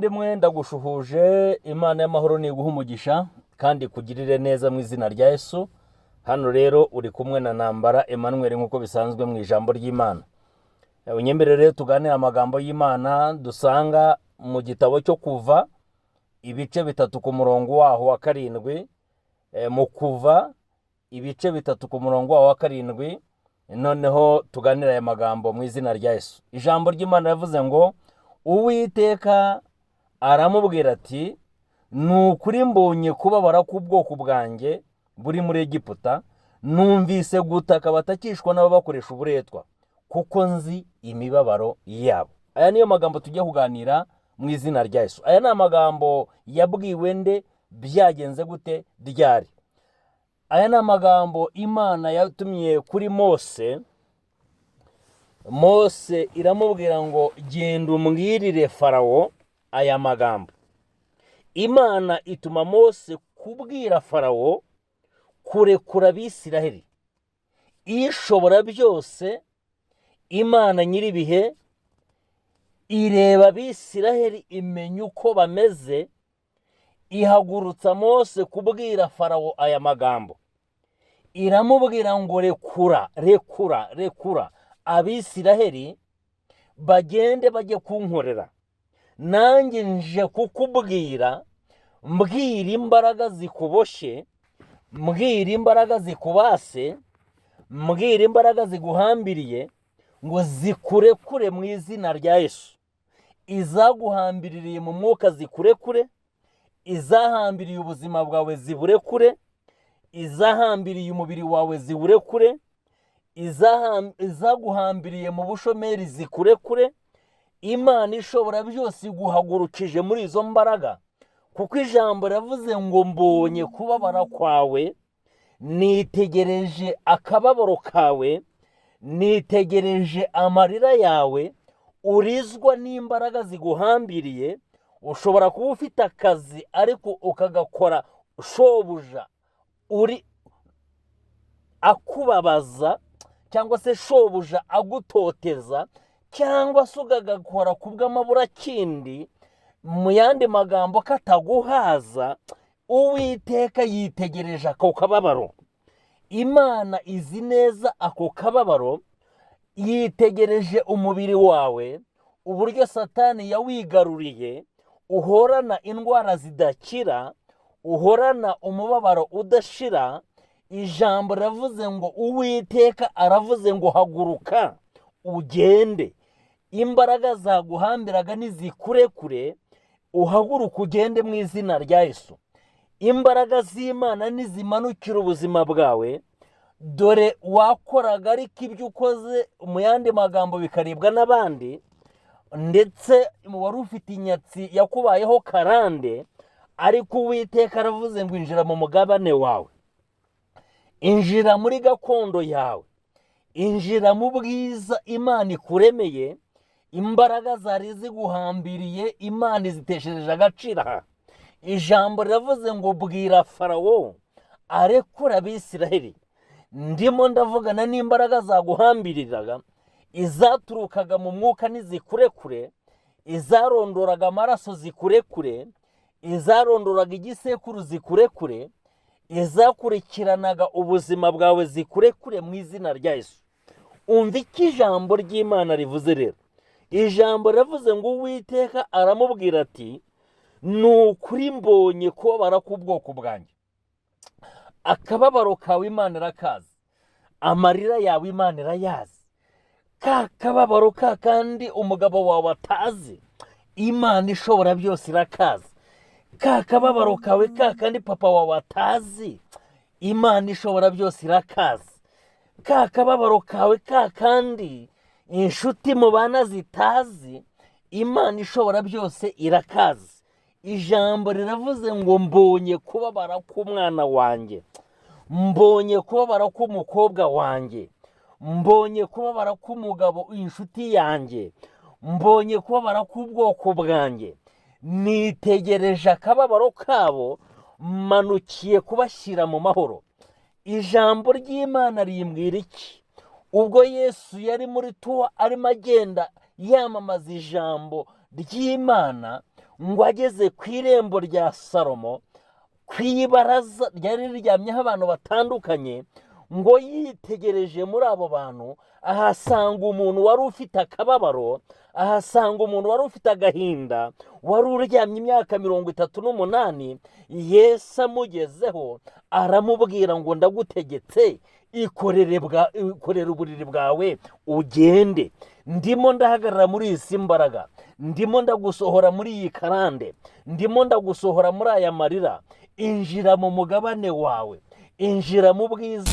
Ndimwe ndagushuhuje Imana y'amahoro niguha umugisha kandi kugirire neza mu izina rya Yesu. Hano rero uri kumwe na Ntambara Emmanuel nkuko bisanzwe mu ijambo ry'Imana. Unyemerere tuganire amagambo y'Imana dusanga mu gitabo cyo Kuva ibice 3 ku murongo waho wa 7. Mu Kuva ibice 3 ku murongo waho wa 7. Noneho tuganire aya magambo mu izina rya Yesu. Ijambo ry'Imana yavuze ngo Uwiteka aramubwira ati nukuri mbonye kubabara k'ubwoko bwanjye buri muri Egiputa, numvise gutaka batakishwa n'ababakoresha uburetwa kuko nzi imibabaro yabo. Aya niyo magambo tujya kuganira mu izina rya Yesu. Aya ni amagambo yabwiwe nde, byagenze gute, ryari? Aya ni amagambo Imana yatumye kuri Mose. Mose iramubwira ngo genda umbwirire Farawo aya magambo. Imana ituma Mose kubwira Farawo kurekura Abisiraheli. Ishobora byose, Imana nyiribihe ireba Abisiraheli imenya uko bameze, ihagurutsa Mose kubwira Farawo aya magambo. Iramubwira ngo rekura Abisiraheli bagende bajye kunkorera. Nanjye nje kukubwira, mbwira imbaraga zikuboshe, mbwira imbaraga zikubase, mbwira imbaraga ziguhambiriye ngo zikurekure mu izina rya Yesu. Izaguhambiririye mu mwuka zikurekure, izahambiriye ubuzima bwawe ziburekure, izahambiriye umubiri wawe ziburekure, izaguhambiriye mu bushomeri zikurekure. Imana ishobora byose iguhagurukije muri izo mbaraga, kuko ijambo ravuze ngo mbonye kubabara kwawe, nitegereje akababaro kawe, nitegereje amarira yawe, urizwa n'imbaraga ziguhambiriye. Ushobora kuba ufite akazi ariko ukagakora shobuja uri akubabaza, cyangwa se shobuja agutoteza, cyangwa se ugagakora kubw'amaburakindi, mu yandi magambo kataguhaza. Uwiteka yitegereje ako kababaro. Imana izi neza ako kababaro, yitegereje umubiri wawe, uburyo Satani yawigaruriye, uhorana indwara zidakira, uhorana umubabaro udashira. Ijambo ravuze ngo Uwiteka aravuze ngo haguruka ugende. Imbaraga zaguhambiraga nizikurekure, uhaguruka ugende mu izina rya Yesu. Imbaraga z'Imana nizimanukira ubuzima bwawe. Dore wakoraga ariko ibyo ukoze mu yandi magambo bikaribwa n'abandi, ndetse wari ufite inyatsi yakubayeho karande, ariko Uwiteka aravuze ngo injira mu mugabane wawe, injira muri gakondo yawe, injira mu bwiza Imana ikuremeye. Imbaraga zari ziguhambiriye Imana iziteshereje agaciro aha. Ijambo riravuze ngo bwira Farawo arekura Abisiraheli. Ndimo ndavugana n'imbaraga zaguhambiriraga, izaturukaga mu mwuka nizikurekure, izarondoraga amaraso zikurekure, izarondoraga igisekuru zikurekure, izakurikiranaga ubuzima bwawe zikurekure mu izina rya Yesu. Umva iki ijambo ry'Imana rivuze rero. Ijambo ravuze ngo Uwiteka aramubwira ati nukuri mbonye kubabara k'ubwoko bwanjye. Akababaro kawe Imana irakazi, amarira yawe Imana irayazi. Ka kababaro ka kandi umugabo wawe atazi, Imana ishobora byose irakazi. Ka kababaro kawe ka kandi papa wawe atazi, Imana ishobora byose irakazi. Ka kababaro kawe ka kandi inshuti mubana zitazi, Imana ishobora byose irakazi. Ijambo riravuze ngo mbonye kubabara k'umwana wanjye, mbonye kubabara k'umukobwa wanjye, mbonye kubabara k'umugabo inshuti yanjye, mbonye kubabara k'ubwoko bwanjye. Nitegereje akababaro kabo, manukiye kubashyira mu mahoro. Ijambo ry'Imana rimbwira iki? Ubwo Yesu yari muri tuwa arimo agenda yamamaza ijambo ry'Imana, ngo ageze ku irembo rya Salomo, ku ibaraza ryari riryamyeho abantu batandukanye, ngo yitegereje muri abo bantu ahasanga umuntu wari ufite akababaro, ahasanga umuntu wari ufite agahinda, wari uryamye imyaka 38. Yesu amugezeho aramubwira ngo ndagutegetse, ikorere uburiri bwawe ugende. Ndimo ndahagarara muri izi mbaraga, ndimo ndagusohora muri iyi karande, ndimo ndagusohora muri aya marira. Injira mu mugabane wawe, injira mu bwiza